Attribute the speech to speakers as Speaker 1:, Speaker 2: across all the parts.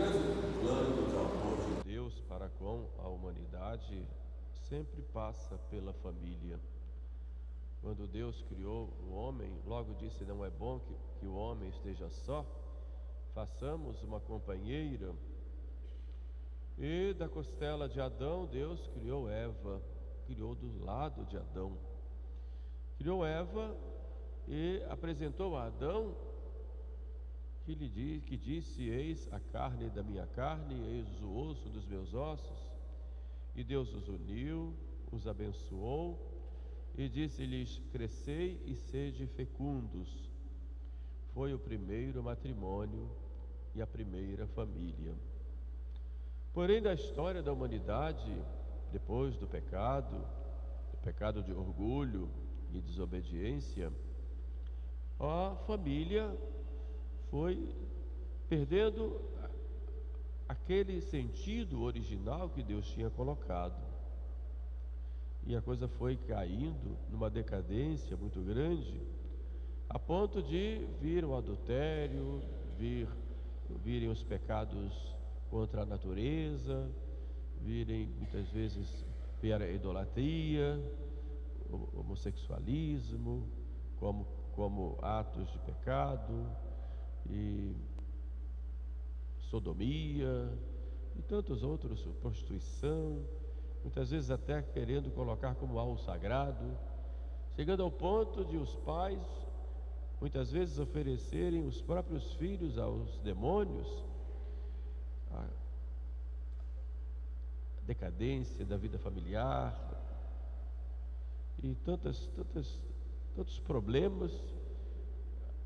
Speaker 1: grande plano de amor de
Speaker 2: Deus para com a humanidade sempre passa pela família. Quando Deus criou o homem, logo disse: não é bom que o homem esteja só, façamos uma companheira. E da costela de Adão, Deus criou Eva, criou do lado de Adão. Criou Eva e apresentou a Adão, que disse: eis a carne da minha carne, eis o osso dos meus ossos. E Deus os uniu, os abençoou e disse-lhes: crescei e sede fecundos. Foi o primeiro matrimônio e a primeira família. Porém, da história da humanidade, depois do pecado de orgulho e desobediência, a família foi perdendo aquele sentido original que Deus tinha colocado. E a coisa foi caindo numa decadência muito grande, a ponto de vir o adultério, virem os pecados contra a natureza, virem muitas vezes a idolatria, o homossexualismo, como atos de pecado, e sodomia, e tantos outros, prostituição, muitas vezes até querendo colocar como algo sagrado, chegando ao ponto de os pais muitas vezes oferecerem os próprios filhos aos demônios. A decadência da vida familiar e tantos problemas,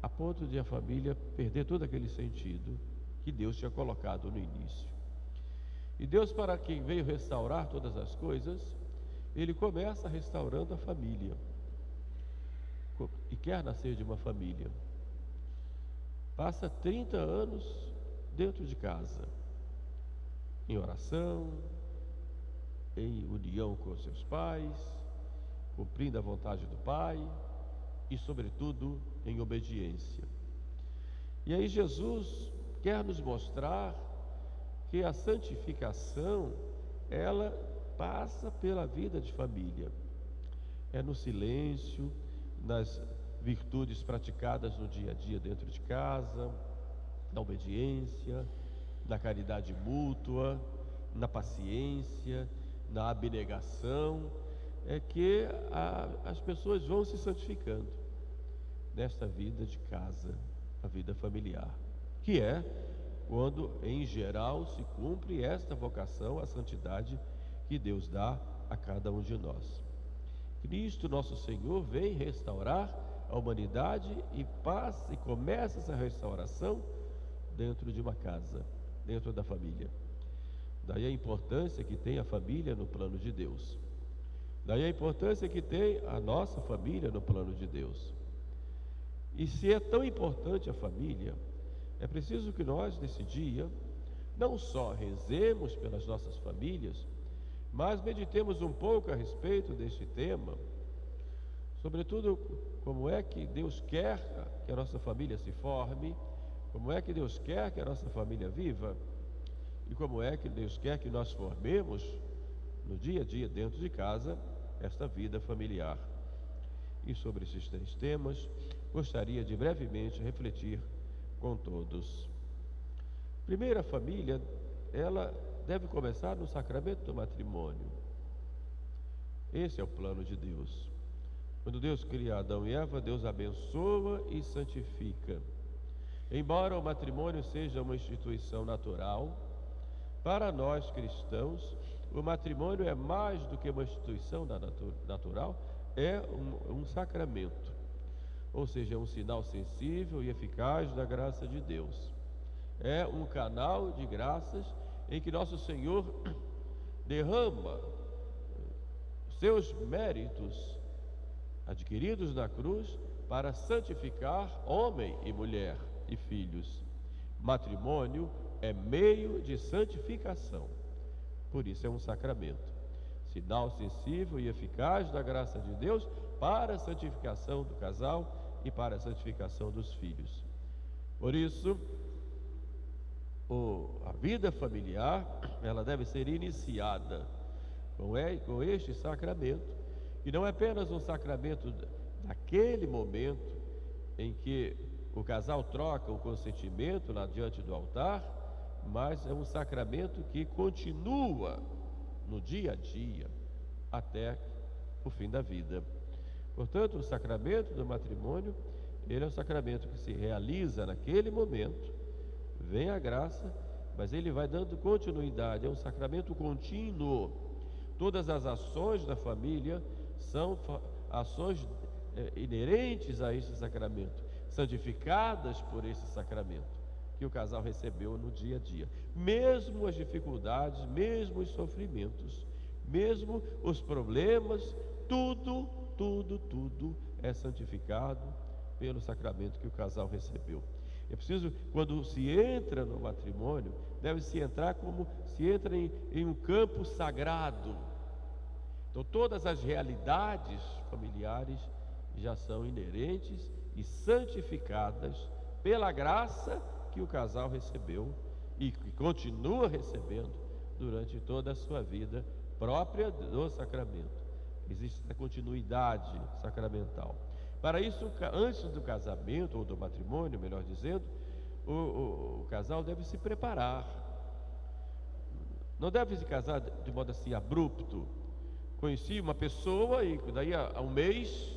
Speaker 2: a ponto de a família perder todo aquele sentido que Deus tinha colocado no início. E Deus, para quem veio restaurar todas as coisas, Ele começa restaurando a família e quer nascer de uma família. Passa 30 anos dentro de casa, em oração, em união com seus pais, cumprindo a vontade do Pai e, sobretudo, em obediência. E aí Jesus quer nos mostrar que a santificação, ela passa pela vida de família. É no silêncio, nas virtudes praticadas no dia a dia dentro de casa, na obediência, na caridade mútua, na paciência, na abnegação, é que as pessoas vão se santificando nesta vida de casa, a vida familiar, que é quando em geral se cumpre esta vocação à santidade que Deus dá a cada um de nós. Cristo nosso Senhor vem restaurar a humanidade e começa essa restauração dentro de uma casa, dentro da família. Daí a importância que tem a família no plano de Deus. Daí a importância que tem a nossa família no plano de Deus. E se é tão importante a família, é preciso que nós, nesse dia, não só rezemos pelas nossas famílias, mas meditemos um pouco a respeito deste tema, sobretudo como é que Deus quer que a nossa família se forme, como é que Deus quer que a nossa família viva, e como é que Deus quer que nós formemos no dia a dia, dentro de casa, esta vida familiar. E sobre esses 3 temas, gostaria de brevemente refletir com todos. Primeiro, a família, ela deve começar no sacramento do matrimônio. Esse é o plano de Deus. Quando Deus cria Adão e Eva, Deus abençoa e santifica. Embora o matrimônio seja uma instituição natural, para nós cristãos, o matrimônio é mais do que uma instituição natural, é um sacramento, ou seja, é um sinal sensível e eficaz da graça de Deus. É um canal de graças em que nosso Senhor derrama seus méritos adquiridos na cruz para santificar homem e mulher e filhos. Matrimônio é meio de santificação, por isso é um sacramento, sinal sensível e eficaz da graça de Deus para a santificação do casal e para a santificação dos filhos. Por isso, A vida familiar, ela deve ser iniciada com este sacramento, que não é apenas um sacramento daquele momento em que o casal troca o consentimento lá diante do altar, mas é um sacramento que continua no dia a dia até o fim da vida. Portanto, o sacramento do matrimônio, ele é um sacramento que se realiza naquele momento, vem a graça, mas ele vai dando continuidade, é um sacramento contínuo. Todas as ações da família são ações inerentes a esse sacramento, santificadas por esse sacramento que o casal recebeu no dia a dia. Mesmo as dificuldades, mesmo os sofrimentos, mesmo os problemas, tudo é santificado pelo sacramento que o casal recebeu. É preciso, quando se entra no matrimônio, deve-se entrar como se entra em um campo sagrado. Então todas as realidades familiares já são inerentes e santificadas pela graça que o casal recebeu e que continua recebendo durante toda a sua vida própria do sacramento. Existe essa continuidade sacramental. Para isso, antes do casamento ou do matrimônio, melhor dizendo, o casal deve se preparar. Não deve se casar de modo assim abrupto. Conheci uma pessoa e daí a um mês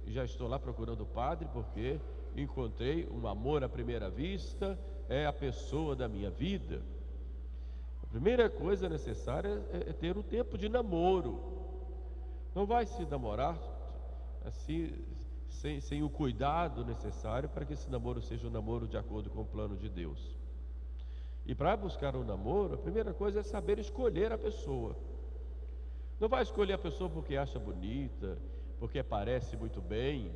Speaker 2: já estou lá procurando o padre porque encontrei um amor à primeira vista, é a pessoa da minha vida. A primeira coisa necessária é ter um tempo de namoro. Não vai se namorar assim sem o cuidado necessário para que esse namoro seja um namoro de acordo com o plano de Deus. E para buscar um namoro, a primeira coisa é saber escolher a pessoa. Não vai escolher a pessoa porque acha bonita, porque parece muito bem.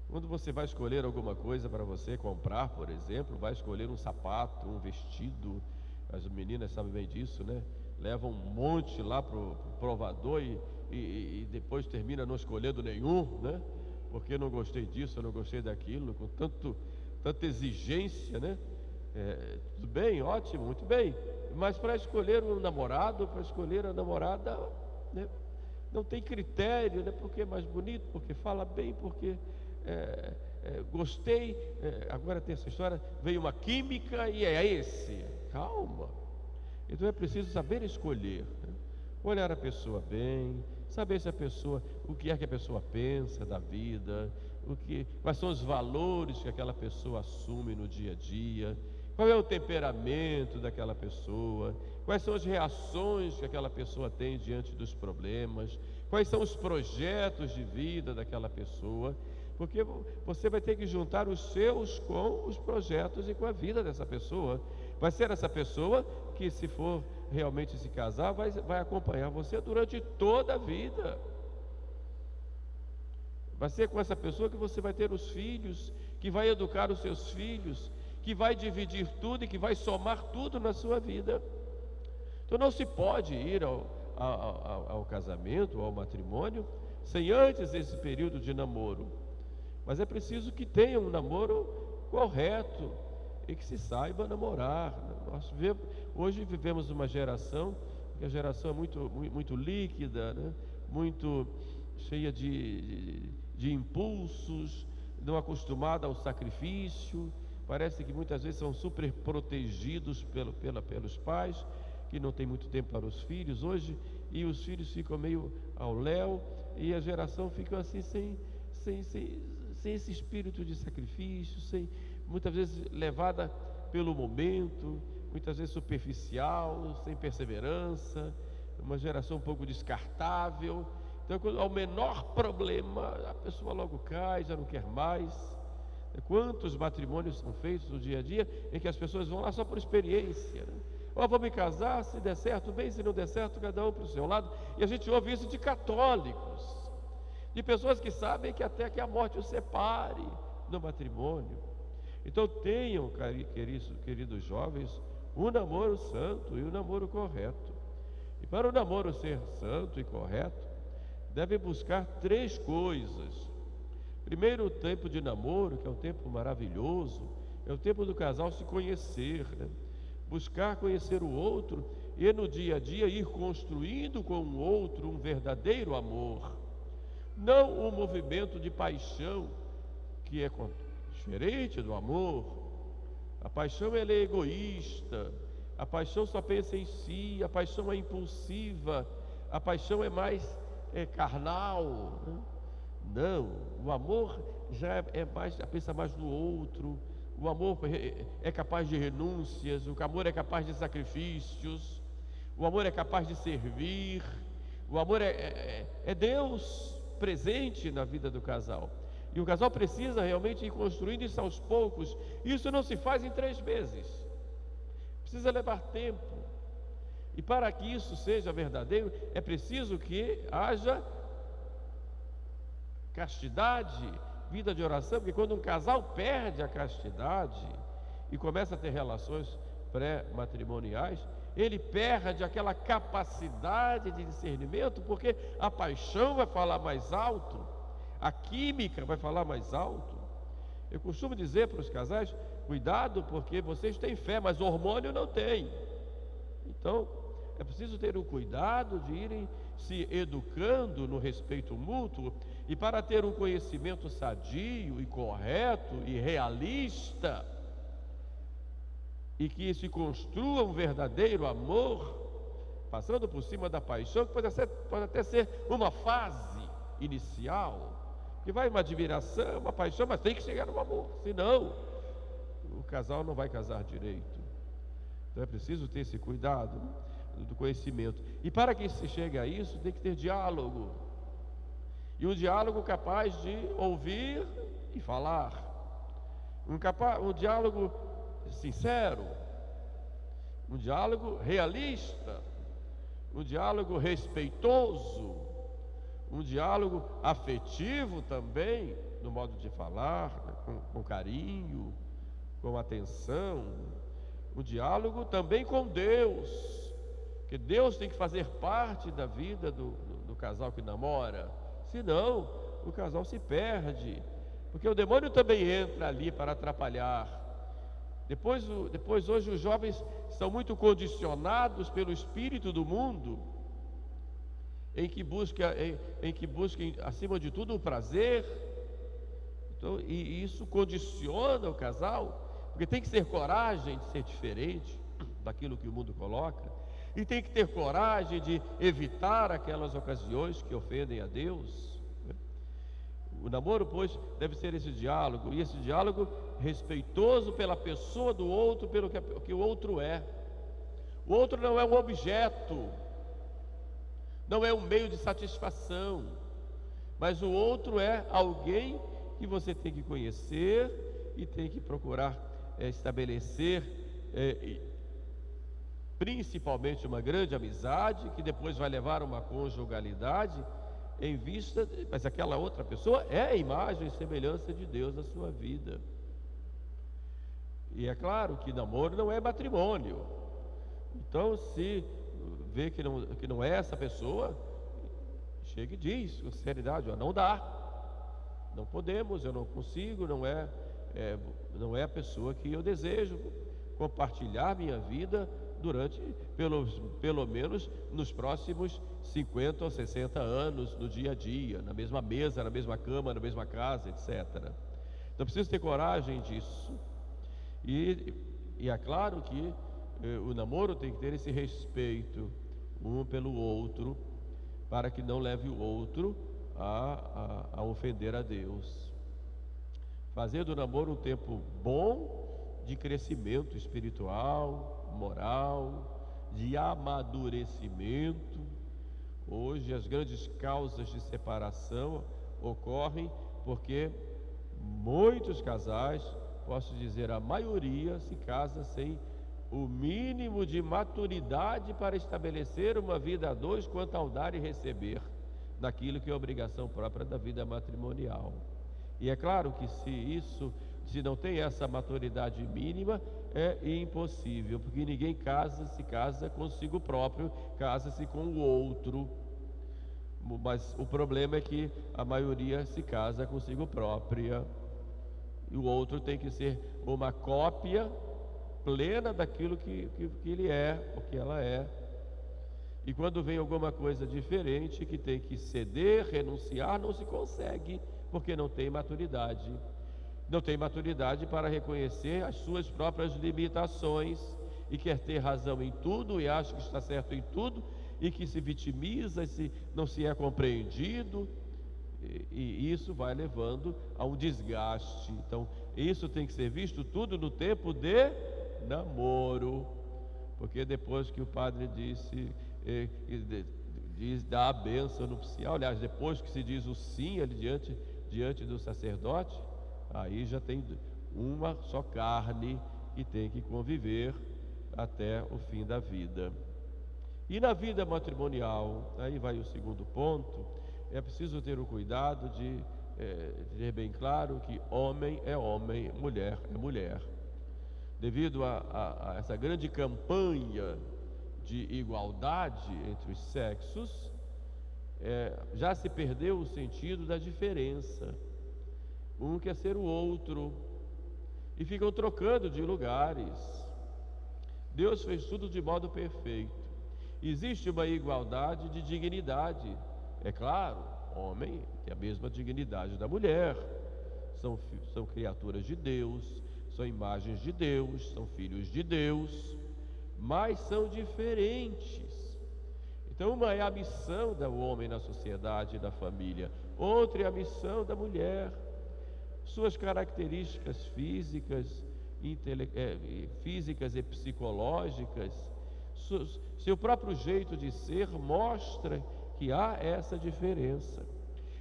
Speaker 2: Quando você vai escolher alguma coisa para você comprar, por exemplo, vai escolher um sapato, um vestido, as meninas sabem bem disso, né? Levam um monte lá para o provador e depois termina não escolhendo nenhum, né? Porque não gostei disso, eu não gostei daquilo, com tanta exigência, né? Tudo bem, ótimo, muito bem, mas para escolher um namorado, para escolher a namorada, né? Não tem critério, né? Porque é mais bonito, porque fala bem, porque gostei. Agora tem essa história, veio uma química e é esse. Calma. Então é preciso saber escolher, né? Olhar a pessoa bem, saber se a pessoa, o que é que a pessoa pensa da vida, quais são os valores que aquela pessoa assume no dia a dia, qual é o temperamento daquela pessoa, quais são as reações que aquela pessoa tem diante dos problemas, quais são os projetos de vida daquela pessoa, porque você vai ter que juntar os seus com os projetos e com a vida dessa pessoa. Vai ser essa pessoa que, se for realmente se casar, vai acompanhar você durante toda a vida. Vai ser com essa pessoa que você vai ter os filhos, que vai educar os seus filhos, que vai dividir tudo e que vai somar tudo na sua vida. Então não se pode ir ao casamento, ao matrimônio, sem antes esse período de namoro. Mas é preciso que tenha um namoro correto e que se saiba namorar. Hoje vivemos uma geração, que a geração é muito líquida, né? Muito cheia de impulsos, não acostumada ao sacrifício. Parece que muitas vezes são super protegidos pelos pais, que não tem muito tempo para os filhos hoje, e os filhos ficam meio ao léu, e a geração fica assim sem esse espírito de sacrifício, muitas vezes levada pelo momento, muitas vezes superficial, sem perseverança, uma geração um pouco descartável. Então, ao menor problema, a pessoa logo cai, já não quer mais. Quantos matrimônios são feitos no dia a dia em que as pessoas vão lá só por experiência, né? Vou me casar, se der certo, bem, se não der certo, cada um para o seu lado. E a gente ouve isso de católicos, de pessoas que sabem que até que a morte os separe no matrimônio. Então tenham, queridos jovens, um namoro santo e um namoro correto. E para o namoro ser santo e correto, deve buscar 3 coisas. Primeiro, o tempo de namoro, que é um tempo maravilhoso, É o tempo do casal se conhecer, né? Buscar conhecer o outro e no dia a dia ir construindo com o outro um verdadeiro amor. Não um movimento de paixão que é diferente do amor. A paixão ela é egoísta, a paixão só pensa em si, a paixão é impulsiva, a paixão é mais carnal, né? Não, o amor já pensa mais no outro. O amor é capaz de renúncias, o amor é capaz de sacrifícios, o amor é capaz de servir, o amor é Deus presente na vida do casal. E o casal precisa realmente ir construindo isso aos poucos. Isso não se faz em 3 meses, precisa levar tempo. E para que isso seja verdadeiro, é preciso que haja castidade, vida de oração, porque quando um casal perde a castidade e começa a ter relações pré-matrimoniais, ele perde aquela capacidade de discernimento, porque a paixão vai falar mais alto, a química vai falar mais alto. Eu costumo dizer para os casais: cuidado, porque vocês têm fé, mas hormônio não tem. Então, é preciso ter o cuidado de irem se educando no respeito mútuo, e para ter um conhecimento sadio e correto e realista, e que se construa um verdadeiro amor, passando por cima da paixão, que pode até ser uma fase inicial, que vai uma admiração, uma paixão, mas tem que chegar no amor, senão o casal não vai casar direito. Então é preciso ter esse cuidado do conhecimento. E para que se chegue a isso, tem que ter diálogo. E um diálogo capaz de ouvir e falar. Um diálogo sincero. Um diálogo realista. Um diálogo respeitoso. Um diálogo afetivo também, no modo de falar, com carinho, com atenção. Um diálogo também com Deus, que Deus tem que fazer parte da vida do casal que namora, senão o casal se perde, porque o demônio também entra ali para atrapalhar. Depois hoje os jovens são muito condicionados pelo espírito do mundo, em que busquem acima de tudo o prazer. Então, e isso condiciona o casal, porque tem que ter coragem de ser diferente daquilo que o mundo coloca, e tem que ter coragem de evitar aquelas ocasiões que ofendem a Deus. O namoro, pois, deve ser esse diálogo, e esse diálogo respeitoso pela pessoa do outro, pelo que o outro é. O outro não é um objeto, não é um meio de satisfação, mas o outro é alguém que você tem que conhecer e tem que procurar estabelecer principalmente uma grande amizade, que depois vai levar a uma conjugalidade, em vista, mas aquela outra pessoa é a imagem e semelhança de Deus na sua vida. E é claro que namoro não é matrimônio. Então, se vê que não é essa pessoa, chega e diz com sinceridade: não dá, não podemos, eu não consigo, não é a pessoa que eu desejo compartilhar minha vida durante pelo menos nos próximos 50 ou 60 anos, no dia a dia, na mesma mesa, na mesma cama, na mesma casa, etc. Então preciso ter coragem disso. E é claro que o namoro tem que ter esse respeito um pelo outro, para que não leve o outro a ofender a Deus. Fazer do namoro um tempo bom de crescimento espiritual, moral, de amadurecimento. Hoje as grandes causas de separação ocorrem porque muitos casais, posso dizer a maioria, se casa sem o mínimo de maturidade para estabelecer uma vida a dois quanto ao dar e receber naquilo que é obrigação própria da vida matrimonial. E é claro que se não tem essa maturidade mínima, é impossível, porque ninguém se casa consigo próprio, casa-se com o outro. Mas o problema é que a maioria se casa consigo própria. e o outro tem que ser uma cópia plena daquilo que ele é, ou que ela é. E quando vem alguma coisa diferente que tem que ceder, renunciar, não se consegue, porque não tem maturidade. Não tem maturidade para reconhecer as suas próprias limitações e quer ter razão em tudo e acha que está certo em tudo e que se vitimiza, não se é compreendido, e isso vai levando a um desgaste. Então, isso tem que ser visto tudo no tempo de namoro, porque depois que o padre dá a bênção nupcial, aliás, depois que se diz o sim ali diante do sacerdote, aí já tem uma só carne que tem que conviver até o fim da vida. E na vida matrimonial, aí vai o segundo ponto, é preciso ter o cuidado de ter bem claro que homem é homem, mulher é mulher. Devido a essa grande campanha de igualdade entre os sexos, já se perdeu o sentido da diferença. Um quer ser o outro e ficam trocando de lugares. Deus fez tudo de modo perfeito. Existe uma igualdade de dignidade. É claro, homem tem a mesma dignidade da mulher. São criaturas de Deus, são imagens de Deus, são filhos de Deus, mas são diferentes. Então, uma é a missão do homem na sociedade e na família, outra é a missão da mulher. Suas características físicas e psicológicas, seu próprio jeito de ser mostra que há essa diferença.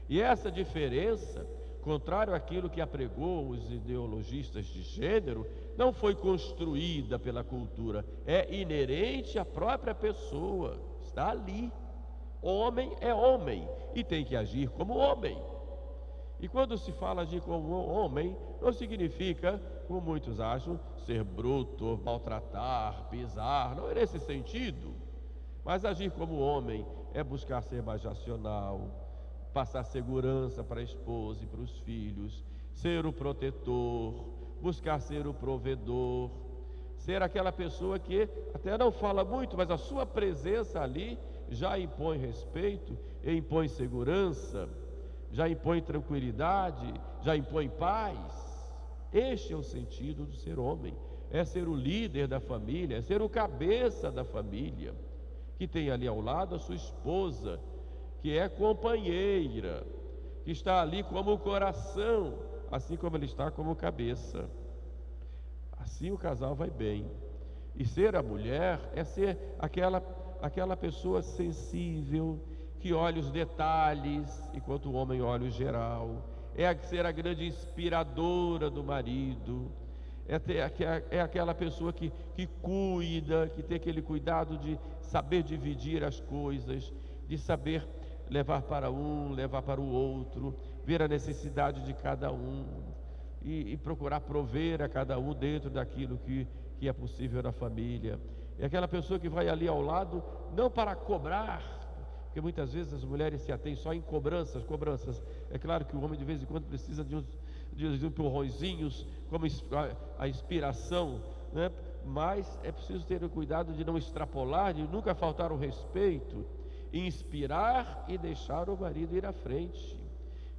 Speaker 2: E essa diferença, contrário àquilo que apregou os ideologistas de gênero, não foi construída pela cultura, é inerente à própria pessoa, está ali. Homem é homem e tem que agir como homem. E quando se fala agir como homem, não significa, como muitos acham, ser bruto, maltratar, pisar, não é nesse sentido. Mas agir como homem é buscar ser mais racional, passar segurança para a esposa e para os filhos, ser o protetor, buscar ser o provedor, ser aquela pessoa que até não fala muito, mas a sua presença ali já impõe respeito, impõe segurança, já impõe tranquilidade, já impõe paz. Este é o sentido do ser homem, é ser o líder da família, é ser o cabeça da família, que tem ali ao lado a sua esposa, que é companheira, que está ali como o coração, assim como ele está como cabeça. Assim o casal vai bem. E ser a mulher é ser aquela pessoa sensível, que olha os detalhes, enquanto o homem olha o geral. É ser a grande inspiradora do marido. É aquela pessoa que cuida, que tem aquele cuidado de saber dividir as coisas, de saber levar para um, levar para o outro, ver a necessidade de cada um e procurar prover a cada um dentro daquilo que é possível na família. É aquela pessoa que vai ali ao lado, não para cobrar, porque muitas vezes as mulheres se atêm só em cobranças. É claro que o homem de vez em quando precisa de uns empurrõezinhos, como a inspiração, né? Mas é preciso ter o cuidado de não extrapolar, de nunca faltar o respeito, inspirar e deixar o marido ir à frente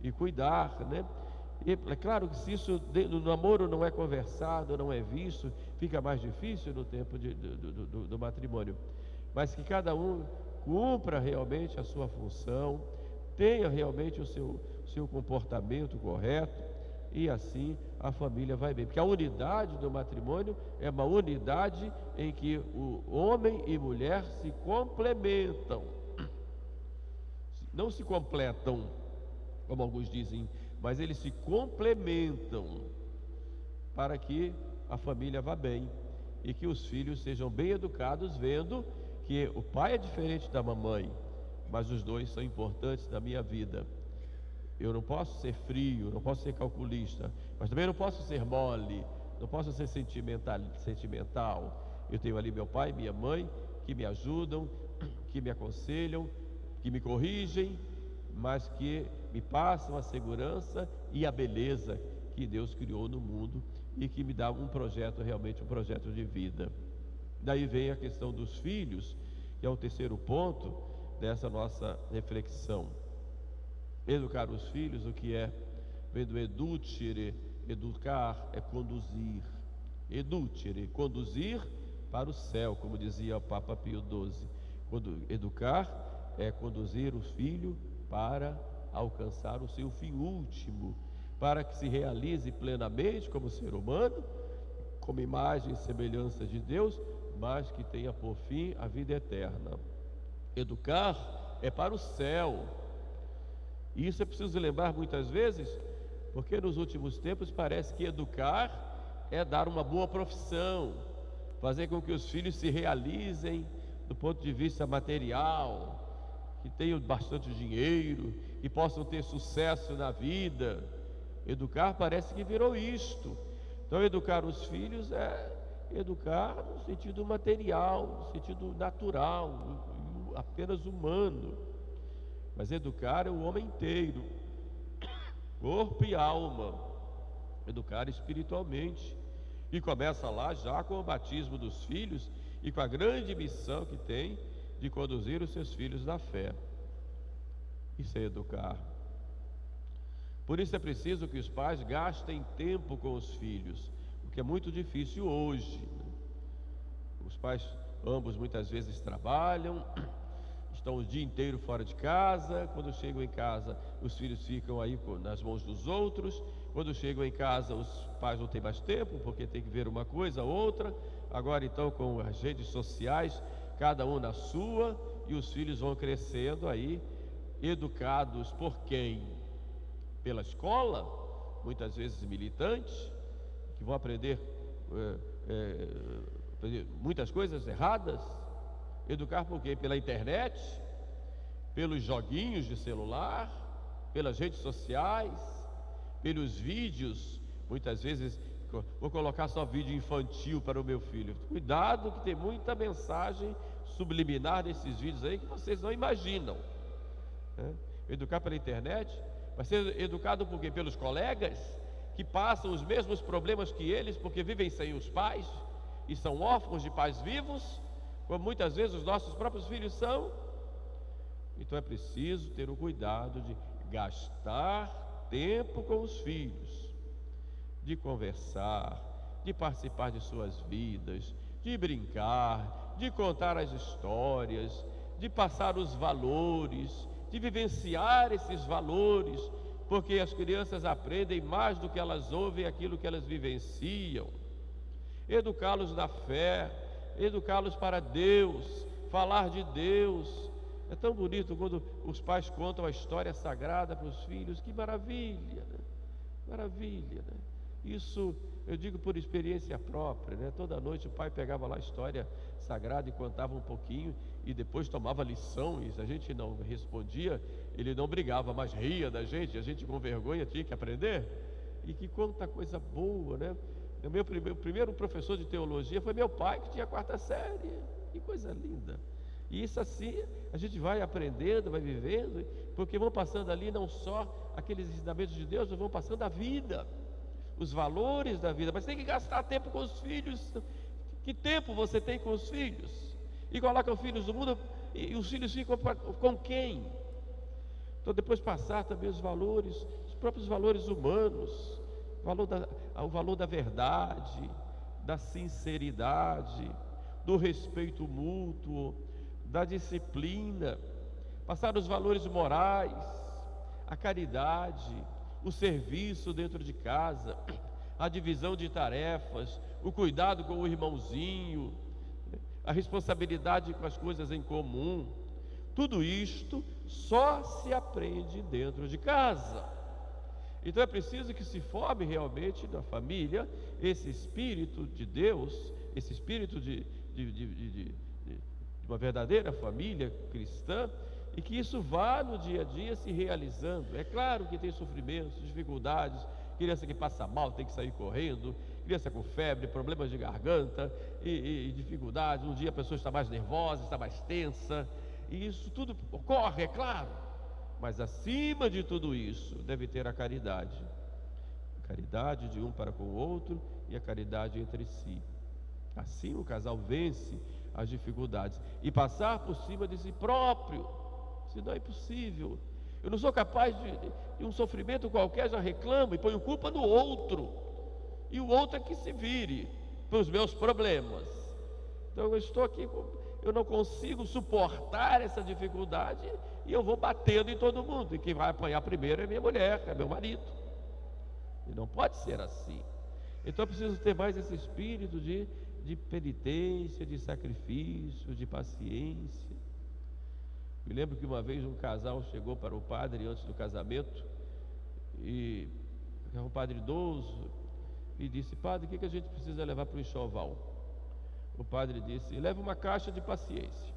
Speaker 2: e cuidar, né? E é claro que se isso no namoro não é conversado, não é visto, fica mais difícil no tempo do matrimônio, mas que cada um cumpra realmente a sua função, tenha realmente o seu comportamento correto, e assim a família vai bem, porque a unidade do matrimônio é uma unidade em que o homem e mulher se complementam, não se completam, como alguns dizem, mas eles se complementam para que a família vá bem e que os filhos sejam bem educados, vendo que o pai é diferente da mamãe, mas os dois são importantes na minha vida. Eu não posso ser frio, não posso ser calculista, mas também não posso ser mole, não posso ser sentimental. Eu tenho ali meu pai e minha mãe que me ajudam, que me aconselham, que me corrigem, mas que me passam a segurança e a beleza que Deus criou no mundo e que me dá um projeto, realmente um projeto de vida. Daí vem a questão dos filhos, que é o terceiro ponto dessa nossa reflexão. Educar os filhos, o que é? Vem do educere, educar é conduzir. Educere, conduzir para o céu, como dizia o Papa Pio XII. Educar é conduzir o filho para alcançar o seu fim último, para que se realize plenamente como ser humano, como imagem e semelhança de Deus, mas que tenha por fim a vida eterna. Educar é para o céu. E isso é preciso lembrar muitas vezes, porque nos últimos tempos parece que educar é dar uma boa profissão, fazer com que os filhos se realizem do ponto de vista material, que tenham bastante dinheiro e possam ter sucesso na vida. Educar parece que virou isto. Então, educar os filhos é educar no sentido material, no sentido natural, apenas humano. Mas educar é o homem inteiro, corpo e alma. Educar espiritualmente. E começa lá já com o batismo dos filhos e com a grande missão que tem de conduzir os seus filhos na fé. Isso é educar. Por isso é preciso que os pais gastem tempo com os filhos, o que é muito difícil hoje. Os pais, ambos, muitas vezes trabalham, estão o dia inteiro fora de casa. Quando chegam em casa, os filhos ficam aí nas mãos dos outros. Quando chegam em casa, os pais não têm mais tempo, porque tem que ver uma coisa, outra. Agora então, com as redes sociais, cada um na sua, e os filhos vão crescendo aí, educados por quem? Pela escola, muitas vezes militantes, que vão aprender muitas coisas erradas. Educar por quê? Pela internet, pelos joguinhos de celular, pelas redes sociais, pelos vídeos. Muitas vezes, vou colocar só vídeo infantil para o meu filho. Cuidado, que tem muita mensagem subliminar nesses vídeos aí que vocês não imaginam, né? Educar pela internet. Vai ser educado por quê? Pelos colegas que passam os mesmos problemas que eles, porque vivem sem os pais e são órfãos de pais vivos, como muitas vezes os nossos próprios filhos são. Então é preciso ter o cuidado de gastar tempo com os filhos, de conversar, de participar de suas vidas, de brincar, de contar as histórias, de passar os valores, de vivenciar esses valores, porque as crianças aprendem mais do que elas ouvem, aquilo que elas vivenciam. Educá-los na fé, educá-los para Deus, falar de Deus. É tão bonito quando os pais contam a história sagrada para os filhos. Que maravilha, né? Maravilha, né? Isso eu digo por experiência própria, né? Toda noite o pai pegava lá a história sagrada e contava um pouquinho, e depois tomava lição, e se a gente não respondia, ele não brigava, mas ria da gente, a gente com vergonha tinha que aprender. E que quanta coisa boa, né? O meu primeiro professor de teologia foi meu pai, que tinha a 4ª série. Que coisa linda. E isso assim, a gente vai aprendendo, vai vivendo, porque vão passando ali não só aqueles ensinamentos de Deus, mas vão passando a vida, os valores da vida. Mas tem que gastar tempo com os filhos. Que tempo você tem com os filhos? E coloca os filhos no mundo, e os filhos ficam com quem? Então depois passar também os valores, os próprios valores humanos, o valor da verdade, da sinceridade, do respeito mútuo, da disciplina, passar os valores morais, a caridade, o serviço dentro de casa, a divisão de tarefas, o cuidado com o irmãozinho, a responsabilidade com as coisas em comum. Tudo isto só se aprende dentro de casa. Então é preciso que se forme realmente na família esse espírito de Deus, esse espírito de uma verdadeira família cristã, e que isso vá no dia a dia se realizando. É claro que tem sofrimentos, dificuldades, criança que passa mal, tem que sair correndo, criança com febre, problemas de garganta e dificuldades. Um dia a pessoa está mais nervosa, está mais tensa, e isso tudo ocorre, é claro. Mas acima de tudo isso, deve ter a caridade. caridade de um para com o outro e a caridade entre si. Assim o casal vence as dificuldades. E passar por cima de si próprio, senão é impossível. Eu não sou capaz de um sofrimento qualquer, já reclamo e ponho culpa no outro. E o outro é que se vire para os meus problemas. Então eu estou aqui, eu não consigo suportar essa dificuldade e eu vou batendo em todo mundo. E quem vai apanhar primeiro é minha mulher, é meu marido. E não pode ser assim. Então eu preciso ter mais esse espírito de penitência, de sacrifício, de paciência. Me lembro que uma vez um casal chegou para o padre antes do casamento, e um padre idoso, e disse: padre, o que a gente precisa levar para o enxoval? O padre disse: leva uma caixa de paciência.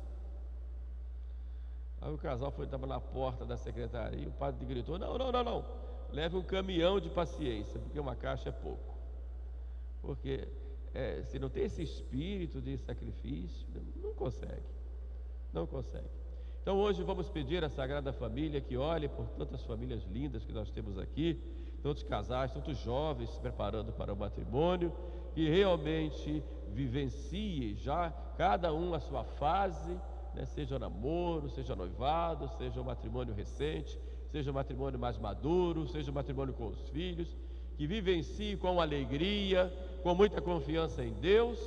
Speaker 2: Aí o casal estava na porta da secretaria, e o padre gritou: não, leve um caminhão de paciência, porque uma caixa é pouco. Porque se não tem esse espírito de sacrifício, não consegue. Então hoje vamos pedir à Sagrada Família que olhe por tantas famílias lindas que nós temos aqui, tantos casais, tantos jovens se preparando para o matrimônio, que realmente vivencie já cada um a sua fase, né? Seja namoro, seja noivado, seja um matrimônio recente, seja um matrimônio mais maduro, seja um matrimônio com os filhos, que vivencie com alegria, com muita confiança em Deus,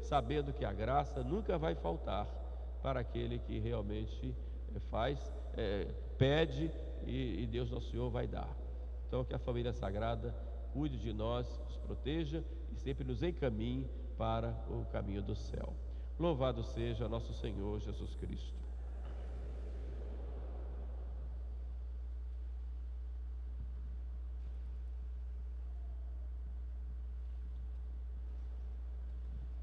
Speaker 2: sabendo que a graça nunca vai faltar para aquele que realmente pede, e Deus Nosso Senhor vai dar. Então que a família sagrada cuide de nós, nos proteja e sempre nos encaminhe para o caminho do céu. Louvado seja nosso Senhor Jesus Cristo.